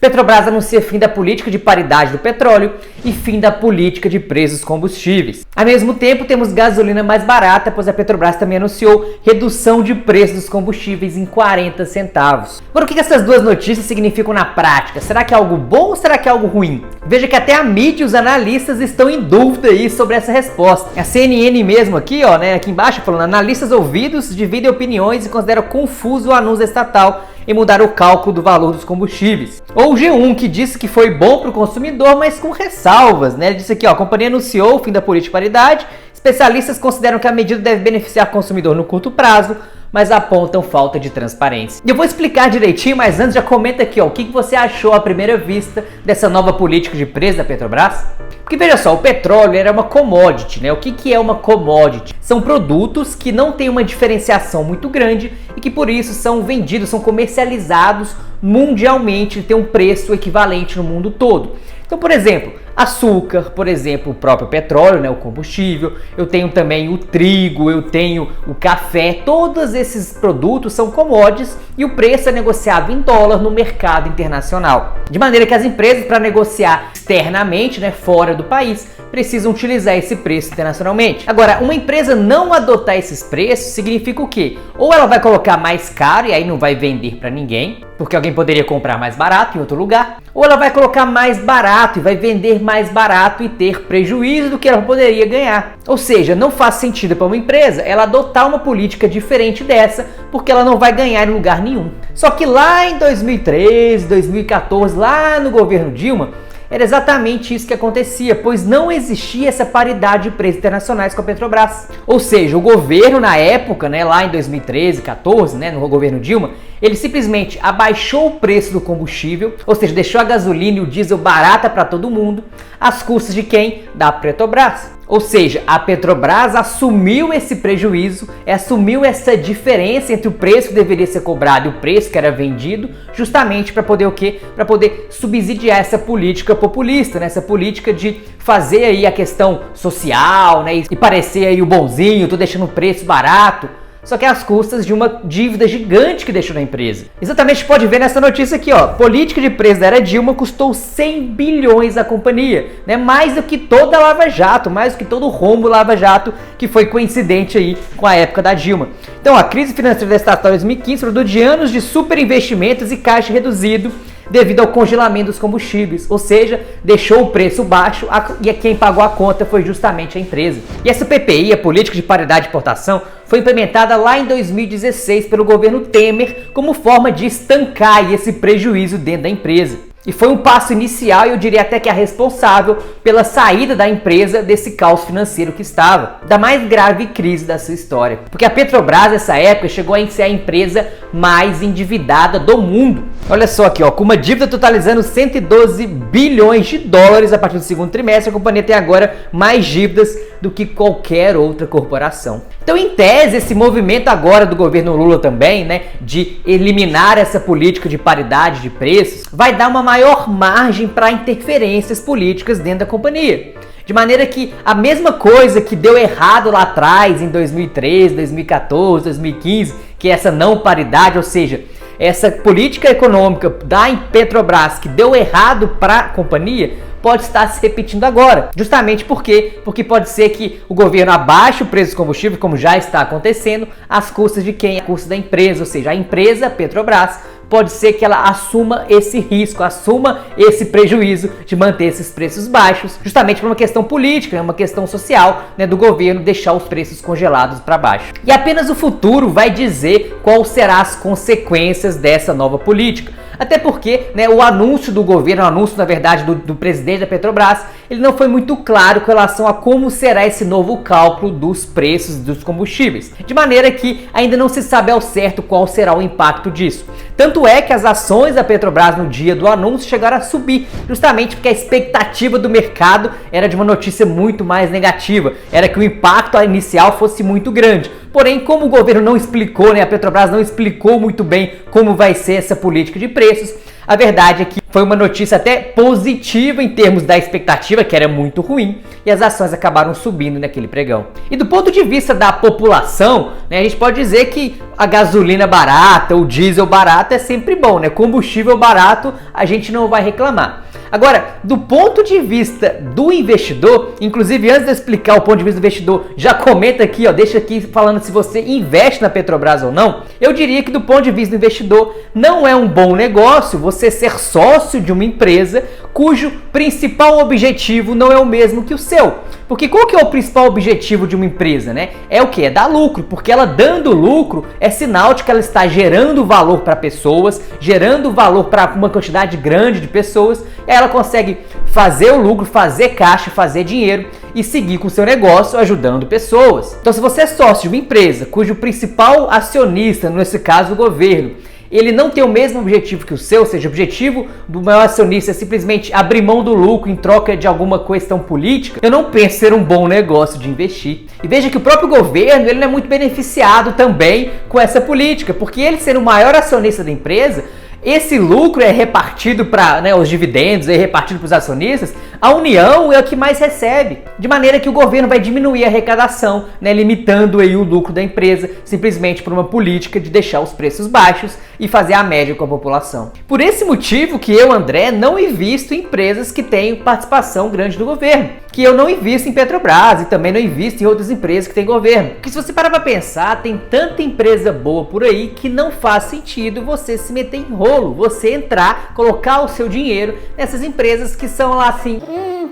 Petrobras anuncia fim da política de paridade do petróleo e fim da política de preços dos combustíveis. Ao mesmo tempo, temos gasolina mais barata, pois a Petrobras também anunciou redução de preços dos combustíveis em 40 centavos. Agora, o que essas duas notícias significam na prática? Será que é algo bom ou será que é algo ruim? Veja que até a mídia e os analistas estão em dúvida aí sobre essa resposta. A CNN mesmo aqui, aqui embaixo, falando: analistas ouvidos dividem opiniões e consideram confuso o anúncio estatal em mudar o cálculo do valor dos combustíveis. Ou o G1, que disse que foi bom para o consumidor, mas com ressalvas, né? Ele disse aqui, a companhia anunciou o fim da política de paridade, especialistas consideram que a medida deve beneficiar o consumidor no curto prazo, mas apontam falta de transparência. E eu vou explicar direitinho, mas antes já comenta aqui, o que você achou à primeira vista dessa nova política de preço da Petrobras? Porque veja só, o petróleo era uma commodity, né? O que é uma commodity? São produtos que não têm uma diferenciação muito grande e que por isso são vendidos, são comercializados mundialmente e têm um preço equivalente no mundo todo. Então, por exemplo, açúcar, por exemplo, o próprio petróleo, né, o combustível, eu tenho também o trigo, eu tenho o café, todos esses produtos são commodities e o preço é negociado em dólar no mercado internacional. De maneira que as empresas, para negociar externamente, né, fora do país, precisam utilizar esse preço internacionalmente. Agora, uma empresa não adotar esses preços significa o quê? Ou ela vai colocar mais caro e aí não vai vender para ninguém, porque alguém poderia comprar mais barato em outro lugar, ou ela vai colocar mais barato e vai vender mais barato e ter prejuízo do que ela poderia ganhar. Ou seja, não faz sentido para uma empresa ela adotar uma política diferente dessa, porque ela não vai ganhar em lugar nenhum. Só que lá em 2013, 2014, lá no governo Dilma, era exatamente isso que acontecia, pois não existia essa paridade de preços internacionais com a Petrobras. Ou seja, o governo na época, né, lá em 2013, 14, né, no governo Dilma, ele simplesmente abaixou o preço do combustível, ou seja, deixou a gasolina e o diesel barata para todo mundo, às custas de quem? Da Petrobras. Ou seja, a Petrobras assumiu esse prejuízo, assumiu essa diferença entre o preço que deveria ser cobrado e o preço que era vendido, justamente para poder o quê? Para poder subsidiar essa política populista, né? Essa política de fazer aí a questão social, né? E parecer aí o bonzinho, tô deixando o preço barato. Só que às custas de uma dívida gigante que deixou na empresa. Exatamente, pode ver nessa notícia aqui, política de preço da era Dilma custou 100 bilhões à companhia, né? Mais do que toda a Lava Jato, mais do que todo o rombo Lava Jato que foi coincidente aí com a época da Dilma. Então, a crise financeira da estatal de 2015 produziu de anos de superinvestimentos e caixa reduzido devido ao congelamento dos combustíveis, ou seja, deixou o preço baixo e quem pagou a conta foi justamente a empresa. E essa PPI, a Política de Paridade de Importação, foi implementada lá em 2016 pelo governo Temer como forma de estancar esse prejuízo dentro da empresa. E foi um passo inicial, e eu diria até que é responsável pela saída da empresa desse caos financeiro que estava, da mais grave crise da sua história. Porque a Petrobras, nessa época, chegou a ser a empresa mais endividada do mundo. Olha só aqui, com uma dívida totalizando 112 bilhões de dólares a partir do segundo trimestre, a companhia tem agora mais dívidas do que qualquer outra corporação. Então, em tese, esse movimento agora do governo Lula também, né, de eliminar essa política de paridade de preços, vai dar uma maior margem para interferências políticas dentro da companhia. De maneira que a mesma coisa que deu errado lá atrás, em 2013, 2014, 2015, que é essa não paridade, ou seja, essa política econômica da Petrobras que deu errado para a companhia, pode estar se repetindo agora. Justamente porque pode ser que o governo abaixe o preço do combustível, como já está acontecendo, às custas de quem? Às custas da empresa, ou seja, a empresa Petrobras pode ser que ela assuma esse risco, assuma esse prejuízo de manter esses preços baixos, justamente por uma questão política, uma questão social, né, do governo deixar os preços congelados para baixo. E apenas o futuro vai dizer quais serão as consequências dessa nova política. Até porque, né, o anúncio do governo, o anúncio, na verdade, do presidente da Petrobras, ele não foi muito claro com relação a como será esse novo cálculo dos preços dos combustíveis. De maneira que ainda não se sabe ao certo qual será o impacto disso. Tanto é que as ações da Petrobras no dia do anúncio chegaram a subir, justamente porque a expectativa do mercado era de uma notícia muito mais negativa, era que o impacto inicial fosse muito grande. Porém, como o governo não explicou, né, a Petrobras não explicou muito bem como vai ser essa política de preços, a verdade é que foi uma notícia até positiva em termos da expectativa, que era muito ruim, e as ações acabaram subindo naquele pregão. E do ponto de vista da população, né, a gente pode dizer que a gasolina barata, o diesel barato é sempre bom, né? Combustível barato, a gente não vai reclamar. Agora, do ponto de vista do investidor, inclusive antes de eu explicar o ponto de vista do investidor, já comenta aqui, ó, deixa aqui falando se você investe na Petrobras ou não. Eu diria que do ponto de vista do investidor, não é um bom negócio você ser sócio de uma empresa cujo principal objetivo não é o mesmo que o seu. Porque qual que é o principal objetivo de uma empresa, né? É o que? É dar lucro, porque ela dando lucro é sinal de que ela está gerando valor para pessoas, gerando valor para uma quantidade grande de pessoas, e aí ela consegue fazer o lucro, fazer caixa, fazer dinheiro e seguir com o seu negócio ajudando pessoas. Então se você é sócio de uma empresa cujo principal acionista, nesse caso o governo, ele não tem o mesmo objetivo que o seu, ou seja, o objetivo do maior acionista é simplesmente abrir mão do lucro em troca de alguma questão política, eu não penso ser um bom negócio de investir. E veja que o próprio governo ele não é muito beneficiado também com essa política, porque ele sendo o maior acionista da empresa, esse lucro é repartido para, né, os dividendos, é repartido para os acionistas, a União é o que mais recebe, de maneira que o governo vai diminuir a arrecadação, né, limitando aí o lucro da empresa, simplesmente por uma política de deixar os preços baixos e fazer a média com a população. Por esse motivo que eu, André, não invisto em empresas que têm participação grande do governo, que eu não invisto em Petrobras e também não invisto em outras empresas que têm governo. Porque se você parar para pensar, tem tanta empresa boa por aí que não faz sentido você se meter em rolo, você entrar, colocar o seu dinheiro nessas empresas que são lá assim...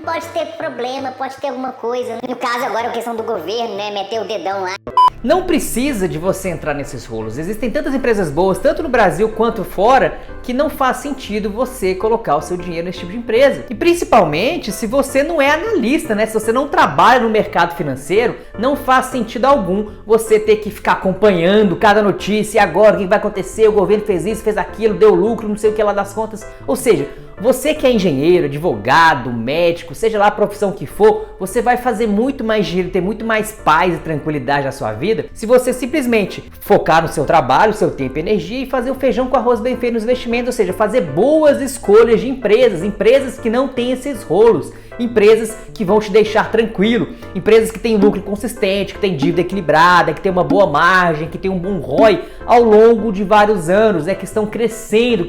pode ter problema, pode ter alguma coisa. No caso agora a questão do governo, né, meter o dedão lá. Não precisa de você entrar nesses rolos. Existem tantas empresas boas, tanto no Brasil quanto fora, que não faz sentido você colocar o seu dinheiro nesse tipo de empresa. E principalmente se você não é analista, né? Se você não trabalha no mercado financeiro, não faz sentido algum você ter que ficar acompanhando cada notícia. E agora o que vai acontecer? O governo fez isso, fez aquilo, deu lucro, não sei o que lá das contas. Ou seja, você que é engenheiro, advogado, médico, seja lá a profissão que for, você vai fazer muito mais dinheiro, ter muito mais paz e tranquilidade na sua vida se você simplesmente focar no seu trabalho, seu tempo e energia e fazer o feijão com arroz bem feito nos investimentos, ou seja, fazer boas escolhas de empresas que não têm esses rolos, empresas que vão te deixar tranquilo, empresas que têm lucro consistente, que têm dívida equilibrada, que têm uma boa margem, que têm um bom ROI ao longo de vários anos, né, que estão crescendo,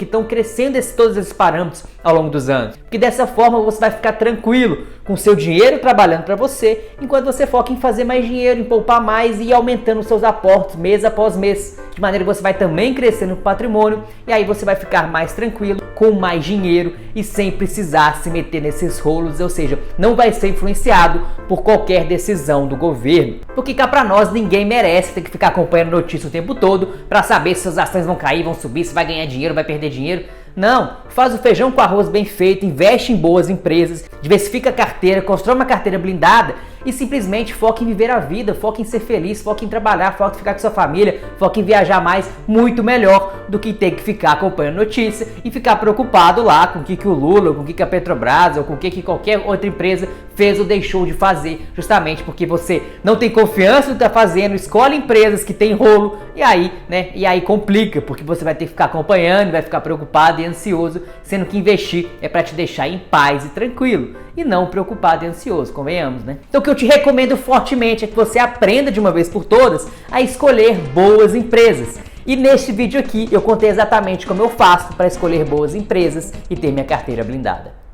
todos esses parâmetros ao longo dos anos. Porque dessa forma você vai ficar tranquilo com o seu dinheiro trabalhando para você, enquanto você foca em fazer mais dinheiro, em poupar mais e ir aumentando os seus aportes mês após mês, de maneira que você vai também crescendo no patrimônio e aí você vai ficar mais tranquilo, com mais dinheiro e sem precisar se meter nesses rolos, ou seja, não vai ser influenciado por qualquer decisão do governo. Porque cá pra nós ninguém merece ter que ficar acompanhando notícia o tempo todo para saber se suas ações vão cair, vão subir, se vai ganhar dinheiro, vai perder dinheiro. Não, faz o feijão com arroz bem feito, investe em boas empresas, diversifica a carteira, constrói uma carteira blindada e simplesmente foca em viver a vida, foca em ser feliz, foca em trabalhar, foca em ficar com sua família, foca em viajar mais, muito melhor do que ter que ficar acompanhando notícia e ficar preocupado lá com o que o Lula, com o que a Petrobras ou com o que qualquer outra empresa fez ou deixou de fazer, justamente porque você não tem confiança no que está fazendo, escolhe empresas que tem rolo e aí, né, complica, porque você vai ter que ficar acompanhando, vai ficar preocupado e ansioso, sendo que investir é para te deixar em paz e tranquilo e não preocupado e ansioso, convenhamos, né? Então o que eu te recomendo fortemente é que você aprenda de uma vez por todas a escolher boas empresas. E neste vídeo aqui eu contei exatamente como eu faço para escolher boas empresas e ter minha carteira blindada.